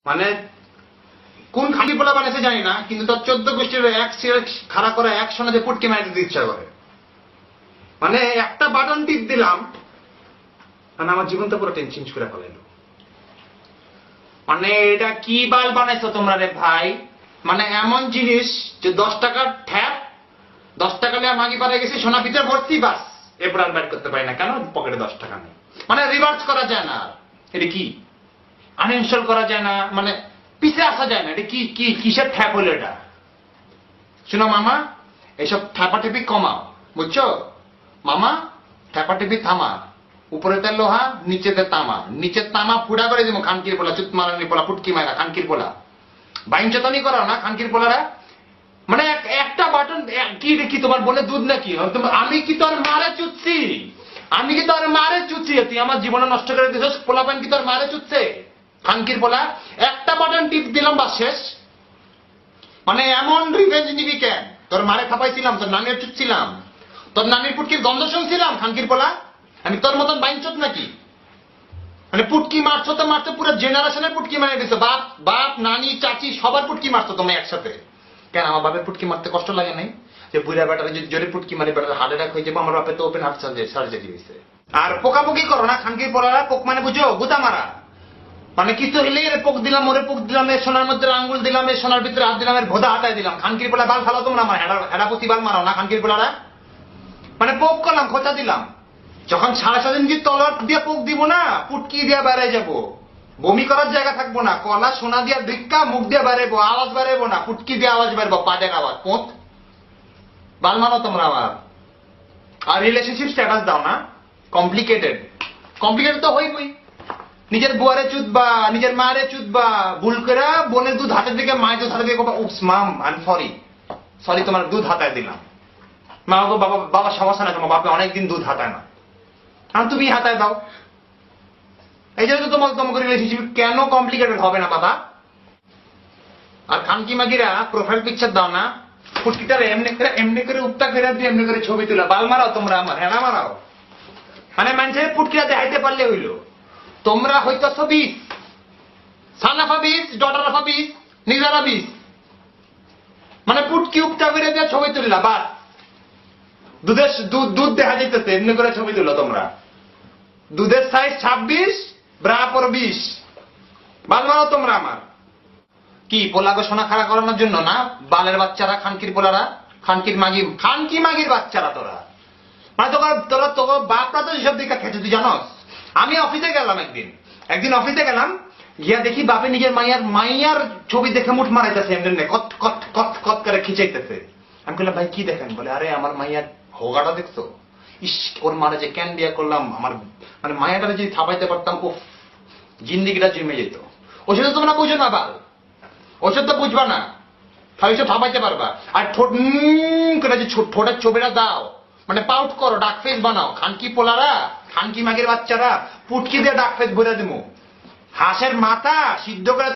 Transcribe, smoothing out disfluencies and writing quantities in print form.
মানে কোন খাঁটি পোলা বানাইছে জানি না, কিন্তু তার 14 গোষ্ঠীর এক সিগারেট খাড়া করে এক সোনাতে পুটকি মারি দিতে ইচ্ছা করে। মানে একটা বাটন টিপ দিলাম, মানে আমার জীবনটা পুরো টেনশন করে ফেলাইলো। মানে এটা কি বাল বানাইছো তোমরা রে ভাই? মানে এমন জিনিস যে 10 টাকার ঠ্যাপ, 10 টাকা নিয়ে মাগি পাড়ে গেছি, সোনা ভিতরে ভর্তি, বাস এরপর আর বাইর করতে পারি না। কেন? পকেটে 10 টাকা নেই। মানে রিভার্স করা যায় না। এটা কি আনইনস্টল করা যায় না, মানে পিছে আসা যায় না। এটা কি কি কিসের ঠ্যাপ হলো এটা? শুনো মামা, এসব ঠ্যাপাঠেপি কমাও, বুঝছো মামা? ঠ্যাপাঠেপি থামা। উপরেতে লোহা, নিচেতে তামা। নিচের তামা ফুড়া করে দিব খানকির পোলা, চুত মারানি পোলা, পুটকি মারা খানকির পোলা। বাইনচতানি করাও না খানকির পোলারা। মানে একটা বাটন কি দেখি, তোমার বলে দুধ নাকি? আমি কি তোর মারে চুচ্ছি? আমি কি তোর মারে চুচ্ছি? তুই আমার জীবনে নষ্ট করে দিছিস। পোলা পান কি তোর মারে চুচ্ছে? খানকির পোলা একটা বাটন টিপ দিলাম, বাস শেষ। মানে এমন রিভেঞ্জ নিবি কেন? তোর মারে খাপাইছিলাম, তোর নানির চুচ্ছিলাম, তোর নানির পুটকির গন্ধ শুনছিলাম। খানকির পোলা আমি তোর মতন বাইনচত নাকি? মানে পুটকি মারছো তো মারছো, পুরো জেনারেশনের পুটকি মারে দিছো। বাপ বাপ নানি চাচি সবার পুটকি মারছো তুমি একসাথে। কেন আমার বাপের পুটকি মারতে কষ্ট লাগে নাই? যে বুড়া বেটারে যে জোরে পুটকি মারি, বেটার হার্ট অ্যাটাক হয়ে যাবো। আমার বাপের তো ওপেন হার্ট সার্জারি হয়েছে। আর পোকাপুকি করো না খানকির পোলারা। পোক মানে বুঝো গুতা মারা। মানে কিছু হইলে এর পোক দিলাম, ওরে পোক দিলাম, এর সোনার মধ্যে আঙ্গুল দিলাম, এর সোনার ভিতরে হাত দিলাম, এর ভোদা হাতায় দিলাম। খানকির পোলা বাল ফালাও তোমরা, আমার হেডাপতি বাল মারাও না খানকির পোলারা। মানে পোক করলাম, খোঁচা দিলাম। যখন 7.5 ইঞ্চি তলোয়ার দিয়ে পোক দিব না, পুটকি দিয়ে বেড়াই যাবো। বমি করার জায়গা থাকবো না। কলা সোনা দিয়ে ভিক্ষা, মুখ দিয়ে বেড়াবো, আওয়াজ বেড়াবো না, পুটকি দিয়ে আওয়াজ বেরবো, পাটের আওয়াজ। পোঁত বাল মানো তোমরা আমার। আর রিলেশনশিপ স্ট্যাটাস দাও না কমপ্লিকেটেড। কমপ্লিকেটেড তো হইবই। নিজের বুয়ারে চুদবা, নিজের মারে চুদবা, ভুল করে বোনের দুধ হাতের দিকে, মায়ের দুধ হাতের দিকে, উপস মাম আই এম সরি, সরি তোমার দুধ হাতায় দিলাম। মা গো বাবা, বাবা সমস্যা না, তোমার বাপে অনেকদিন দুধ হাতায় না, আর তুমি হাতায় দাও। এই জন্য তো তোমাকে রিলেশনশিপ কেন কমপ্লিকেটেড হবে না বাবা? আর খানকি মাগিরা প্রোফাইল পিকচার দাও না, ফুটকিটার এমনি করে উপটা ফেরা দিয়ে এমনি করে ছবি তোলা। বাল মারাও তোমরা আমার, হেনা মারাও। মানে মানুষের ফুটকিটা দেখাইতে পারলে হইলো। তোমরা হইতেছ 20, সান অফ 20, ডটার অফ 20, নিজেরা 20। মানে পুটকি উপটা ফেরে দিয়ে ছবি তুললা, বাস দুধের দুধ দেখা যাইতেছে, এমনি করে ছবি তুলো তোমরা। দুধের সাইজ 26, ব্রা পর 20। বাল মারাও তোমরা আমার। কি পোলাগো সোনা খাড়া করানোর জন্য না? বালের বাচ্চারা, খানকির পোলারা, খানকি মাগির বাচ্চারা তোরা। মানে তোরা বাপরা তো এসব দিকে খেতে, তুই জানস? আমি অফিসে গেলাম একদিন অফিসে গেলাম, গিয়া দেখি বাপে নিজের মাইয়ার ছবি দেখে মুঠ মারাইতেছে, এমনি কত কত কত কত করে খিচাইতেছে। আমি বললাম ভাই কি দেখেন? বলে আরে আমার মাইয়ার হোগাটা দেখছো? ইস ওর মারা যে ক্যান বিয়া করলাম, আমার মানে মায়াটা যদি থাপাইতে পারতাম, ও জিন্দিগিটা জমে যেত। ওষুধ তো তোমরা বুঝো না বাল, ওষুধ তো বুঝবা না, তাহলে সব থাপাইতে পারবা। আর ঠোঁট করে যে ঠোঁটের ছবিটা দাও, মানে পাউট করো, ডাক ফেস বানাও। খানকি পোলারা, খানকি মাগের বাচ্চারা, পুটকি দিয়ে ডাক ফেস ভরে দেবো। হাঁসের মাথা সিদ্ধ করে